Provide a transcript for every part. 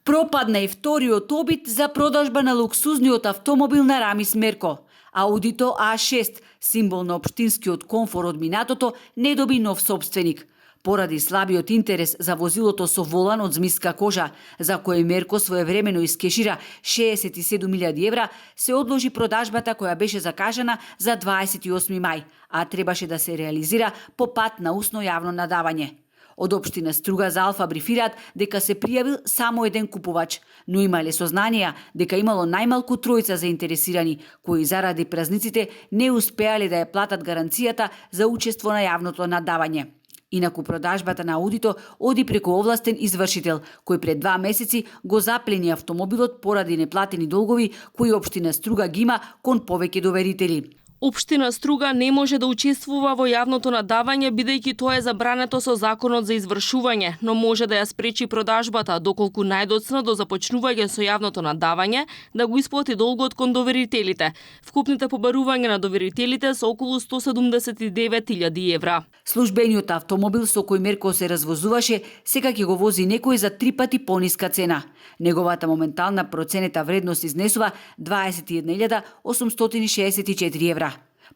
Пропадна и вториот обид за продажба на луксузниот автомобил на Рамис Мерко. Аудито А6, символ на општинскиот комфор од минатото, не доби нов собственик. Поради слабиот интерес за возилото со волан од змиска кожа, за кој Мерко своевремено искешира 67.000 евра, се одложи продажбата која беше закажана за 28 мај, а требаше да се реализира по пат на усно јавно надавање. Од општина Струга за Алфа брифираат дека се пријавил само еден купувач, но имале сознанија дека имало најмалку тројца заинтересирани, кои заради празниците не успеале да ја платат гаранцијата за учество на јавното надавање. Инаку продажбата на Аудито оди преку овластен извршител, кој пред 2 месеци го заплени автомобилот поради неплатени долгови кои општина Струга ги има кон повеќе доверители. Општина Струга не може да учествува во јавното надавање бидејќи тоа е забрането со законот за извршување, но може да ја спречи продажбата доколку најдоцна до започнување со јавното надавање да го исплати долгот кон доверителите. Вкупните побарувања на доверителите се околу 179.000 евра. Службениот автомобил со кој Мерко се развозуваше сега ќе го вози некој за 3 пати пониска цена. Неговата моментална проценета вредност изнесува 21.864 евра.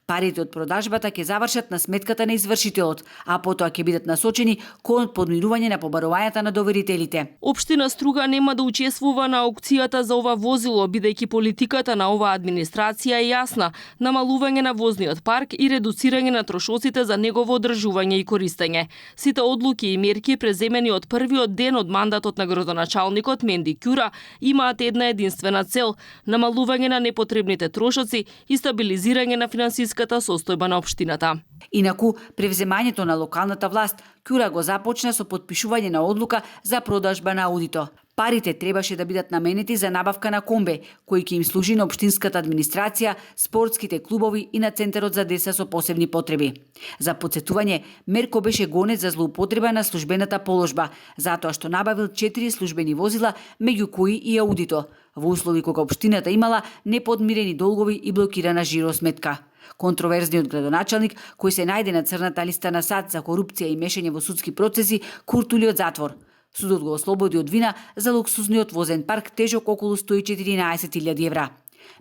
Парите од продажбата ќе завршат на сметката на извршителот, а потоа ќе бидат насочени кон подмирување на побарувањата на доверителите. Општина Струга нема да учествува на аукцијата за ова возило, бидејќи политиката на оваа администрација е јасна: намалување на возниот парк и редуцирање на трошоците за негово одржување и користење. Сите одлуки и мерки преземени од првиот ден од мандатот на градоначалникот Менди Ќура имаат една единствена цел: намалување на непотребните трошоци и стабилизирање на финансиската состојба на општината. Инаку, превземањето на локалната власт, Ќура го започна со подпишување на одлука за продажба на Аудито. Парите требаше да бидат наменети за набавка на комбе, кој ќе им служи на општинската администрација, спортските клубови и на Центарот за деца со посебни потреби. За потсетување, Мерко беше гонет за злоупотреба на службената положба, затоа што набавил 4 службени возила, меѓу кои и Аудито, во услови кога општината имала неподмирени долгови и блокирана жиросметка. Контроверзниот градоначалник, кој се најде на црната листа на САД за корупција и мешање во судски процеси, куртули од затвор. Судот го ослободи од вина за луксузниот возен парк тежок околу 114.000 евра.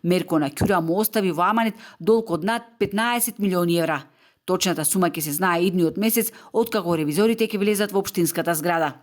Мерко на Ќура му остави во аманет долг од над 15 милиони евра. Точната сума ќе се знае идниот месец, откако ревизорите ќе влезат во општинската зграда.